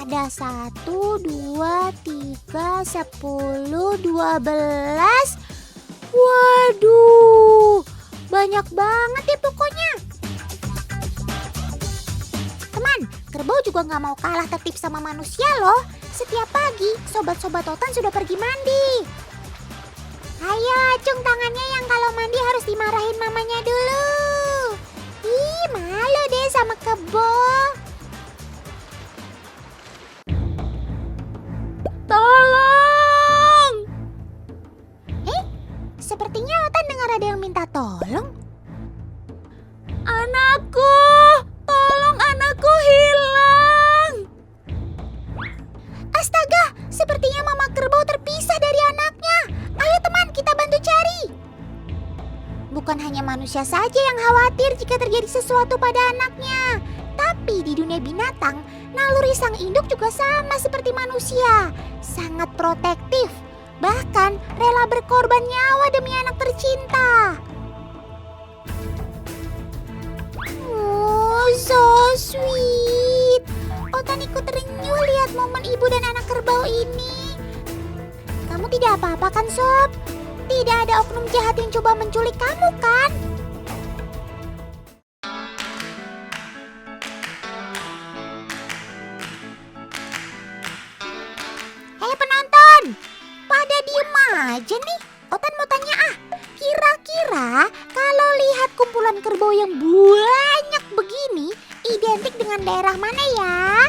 Ada 1, 2, 3, 10, 12. Waduh, banyak banget ya pokoknya. Teman, kerbau juga gak mau kalah tertib sama manusia loh. Setiap pagi, sobat-sobat Otan sudah pergi mandi. Ayo acung tangannya yang kalau mandi harus dimarahin mamanya dulu. Ih, malu deh sama kebo. Tolong! Sepertinya Otan dengar ada yang minta tolong. Anakku! Tolong, anakku hilang! Astaga, sepertinya mama kerbau terpisah dari anaknya. Ayo teman, kita bantu cari. Bukan hanya manusia saja yang khawatir jika terjadi sesuatu pada anaknya. Tapi di dunia binatang, naluri sang induk juga sama seperti manusia. Sangat protektif, bahkan rela berkorban nyawa demi anak tercinta. Oh, so sweet. Otan ikut terenyuh lihat momen ibu dan anak kerbau ini. Kamu tidak apa-apa kan, Sob? Tidak ada oknum jahat yang coba menculik kamu kan? Hei penonton, pada diem aja nih. Otan mau tanya kira-kira kalau lihat kumpulan kerbau yang banyak begini, identik dengan daerah mana ya?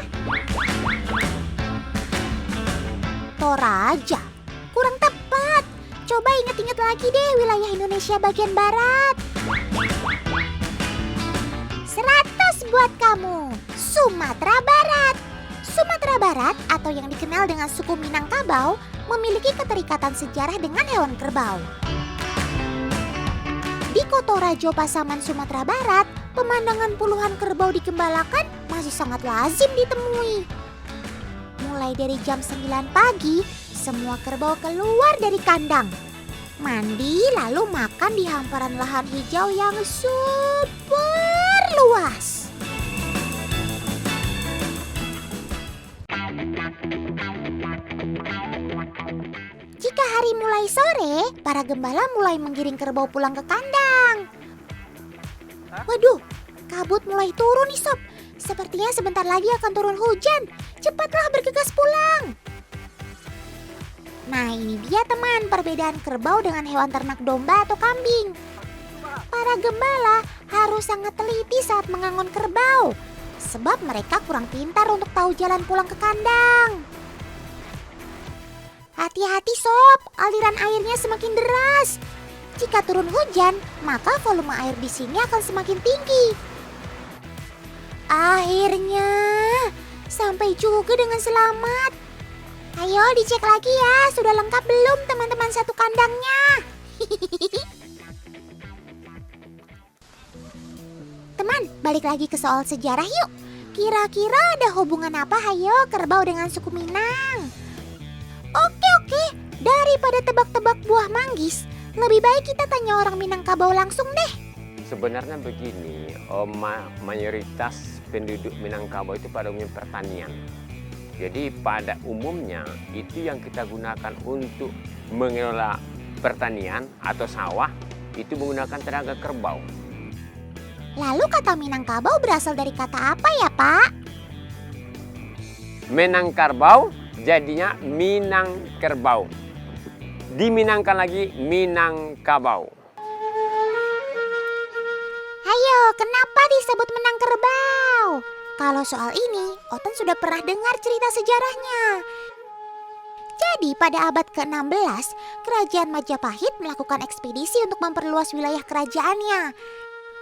Toraja. Kurang tepat. Coba ingat-ingat lagi deh wilayah Indonesia bagian barat. 100 buat kamu. Sumatera Barat. Sumatera Barat atau yang dikenal dengan suku Minangkabau memiliki keterikatan sejarah dengan hewan kerbau. Di Kotorajo, Pasaman, Sumatera Barat, pemandangan puluhan kerbau digembalakan masih sangat lazim ditemui. Mulai dari jam 9 pagi, semua kerbau keluar dari kandang. Mandi lalu makan di hamparan lahan hijau yang super luas. Jika hari mulai sore, para gembala mulai menggiring kerbau pulang ke kandang. Waduh, kabut mulai turun nih Sob. Sepertinya sebentar lagi akan turun hujan. Cepatlah bergegas pulang. Nah ini dia teman perbedaan kerbau dengan hewan ternak domba atau kambing. Para gembala harus sangat teliti saat mengangon kerbau. Sebab mereka kurang pintar untuk tahu jalan pulang ke kandang. Hati-hati Sob, aliran airnya semakin deras. Jika turun hujan, maka volume air di sini akan semakin tinggi. Akhirnya, sampai juga dengan selamat. Ayo dicek lagi ya, sudah lengkap belum teman-teman satu kandangnya? Teman, balik lagi ke soal sejarah yuk. Kira-kira ada hubungan apa hayo kerbau dengan suku Minang? Oke, daripada tebak-tebak buah manggis, lebih baik kita tanya orang Minangkabau langsung deh. Sebenarnya begini, mayoritas penduduk Minangkabau itu pada umumnya pertanian. Jadi pada umumnya itu yang kita gunakan untuk mengelola pertanian atau sawah itu menggunakan tenaga kerbau. Lalu kata Minangkabau berasal dari kata apa ya Pak? Minangkabau jadinya Minang Kerbau. Diminangkan lagi Minangkabau. Ayo, kenapa disebut Minang Kerbau? Kalau soal ini, Otan sudah pernah dengar cerita sejarahnya. Jadi pada abad ke-16, Kerajaan Majapahit melakukan ekspedisi untuk memperluas wilayah kerajaannya.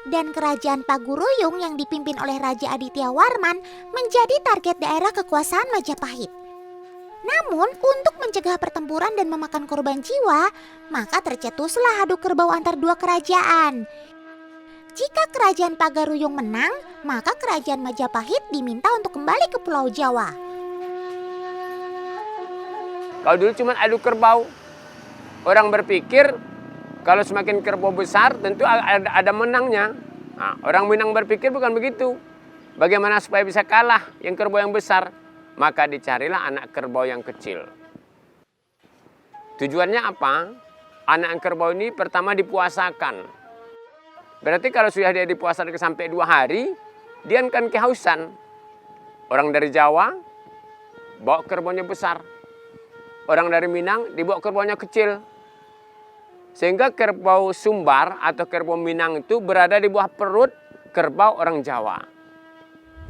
Dan Kerajaan Paguruyung yang dipimpin oleh Raja Aditya Warman menjadi target daerah kekuasaan Majapahit. Namun untuk mencegah pertempuran dan memakan korban jiwa, maka tercetuslah adu kerbau antar dua kerajaan. Jika Kerajaan Pagaruyung menang, maka Kerajaan Majapahit diminta untuk kembali ke Pulau Jawa. Kalau dulu cuma adu kerbau, orang berpikir kalau semakin kerbau besar tentu ada menangnya. Nah, orang Minang berpikir bukan begitu. Bagaimana supaya bisa kalah yang kerbau yang besar? maka dicarilah anak kerbau yang kecil. Tujuannya apa? Anak kerbau ini pertama dipuasakan. Berarti kalau sudah dia dipuasakan sampai 2 hari, dia akan kehausan. Orang dari Jawa bawa kerbaunya besar. Orang dari Minang dibawa kerbaunya kecil. Sehingga kerbau Sumbar atau kerbau Minang itu berada di bawah perut kerbau orang Jawa.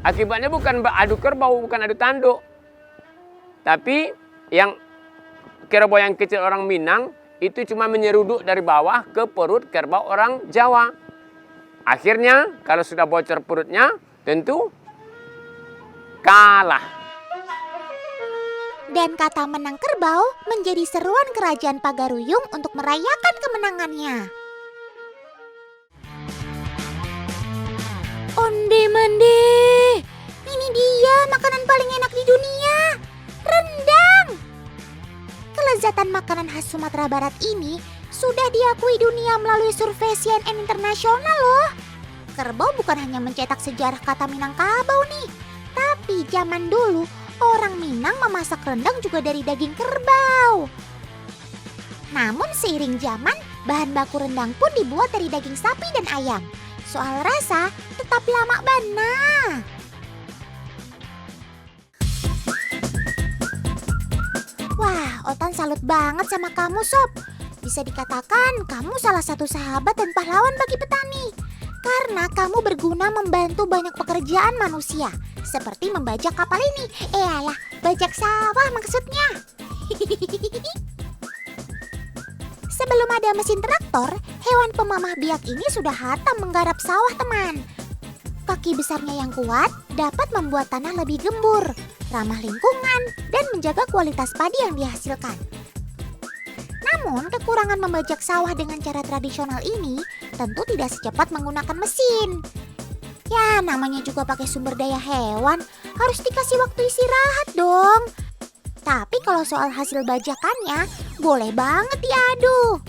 Akibatnya bukan adu kerbau, bukan adu tanduk. Tapi yang kerbau yang kecil orang Minang itu cuma menyeruduk dari bawah ke perut kerbau orang Jawa. Akhirnya kalau sudah bocor perutnya tentu kalah. Dan kata menang kerbau menjadi seruan kerajaan Pagaruyung untuk merayakan kemenangannya. Onde-mande, ini dia makanan paling enak di dunia, rendang. Kelezatan makanan khas Sumatera Barat ini sudah diakui dunia melalui survei CNN internasional loh. Kerbau bukan hanya mencetak sejarah kata Minangkabau nih, tapi zaman dulu orang Minang memasak rendang juga dari daging kerbau. Namun seiring zaman, bahan baku rendang pun dibuat dari daging sapi dan ayam. Soal rasa, tetap lama bana. Wah, Otan salut banget sama kamu, Sob. Bisa dikatakan kamu salah satu sahabat dan pahlawan bagi petani. Karena kamu berguna membantu banyak pekerjaan manusia. Seperti membajak kapal ini. Alah, bajak sawah maksudnya. Sebelum ada mesin traktor, hewan pemamah biak ini sudah hatam menggarap sawah, teman. Kaki besarnya yang kuat dapat membuat tanah lebih gembur, ramah lingkungan, dan menjaga kualitas padi yang dihasilkan. Namun, kekurangan membajak sawah dengan cara tradisional ini tentu tidak secepat menggunakan mesin. Ya, namanya juga pakai sumber daya hewan, harus dikasih waktu istirahat dong. Tapi kalau soal hasil bajakannya, boleh banget diadu.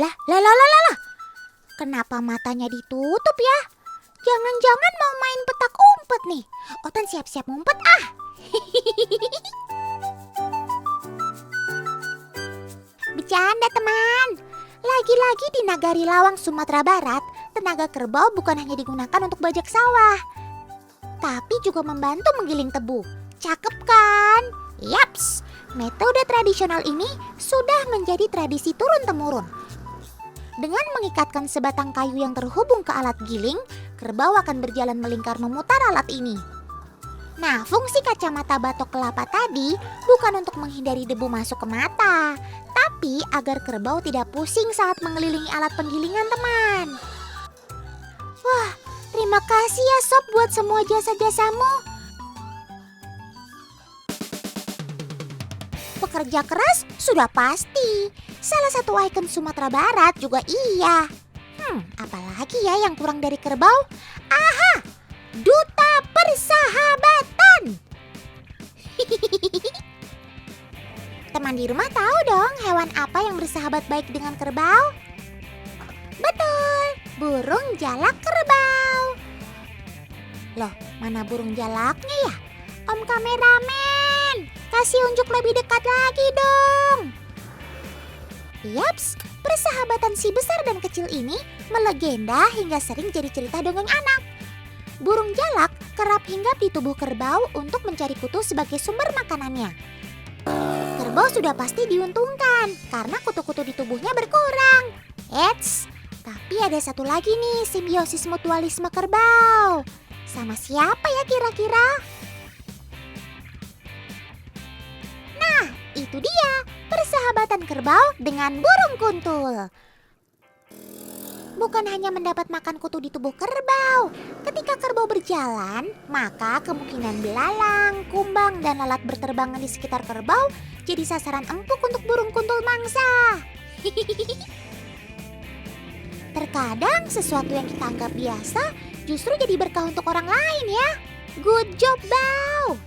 Lah. Kenapa matanya ditutup ya? Jangan-jangan mau main petak umpet nih. Otan siap-siap ngumpet ah. Bercanda teman. Lagi-lagi di Nagari Lawang, Sumatera Barat, tenaga kerbau bukan hanya digunakan untuk bajak sawah, tapi juga membantu menggiling tebu. Cakep kan? Yaps, metode tradisional ini sudah menjadi tradisi turun-temurun. Dengan mengikatkan sebatang kayu yang terhubung ke alat giling, kerbau akan berjalan melingkar memutar alat ini. Nah, fungsi kacamata batok kelapa tadi bukan untuk menghindari debu masuk ke mata, tapi agar kerbau tidak pusing saat mengelilingi alat penggilingan, teman. Wah, terima kasih ya Sob buat semua jasa-jasamu. Pekerja keras sudah pasti. Salah satu ikon Sumatera Barat juga iya. Apalagi ya yang kurang dari kerbau? Aha! Duta Persahabatan. Teman di rumah tahu dong hewan apa yang bersahabat baik dengan kerbau? Betul, burung jalak kerbau. Loh, mana burung jalaknya ya? Om kameramen, kasih unjuk lebih dekat lagi dong. Yaps, persahabatan si besar dan kecil ini melegenda hingga sering jadi cerita dongeng anak. Burung jalak kerap hinggap di tubuh kerbau untuk mencari kutu sebagai sumber makanannya. Kerbau sudah pasti diuntungkan karena kutu-kutu di tubuhnya berkurang. Eits, tapi ada satu lagi nih simbiosis mutualisme kerbau. Sama siapa ya kira-kira? Nah, itu dia persahabatan kerbau dengan burung kuntul. Bukan hanya mendapat makan kutu di tubuh kerbau. Ketika kerbau berjalan, maka kemungkinan belalang, kumbang, dan lalat berterbangan di sekitar kerbau jadi sasaran empuk untuk burung kuntul mangsa. Terkadang sesuatu yang kita anggap biasa justru jadi berkah untuk orang lain ya. Good job, Bau!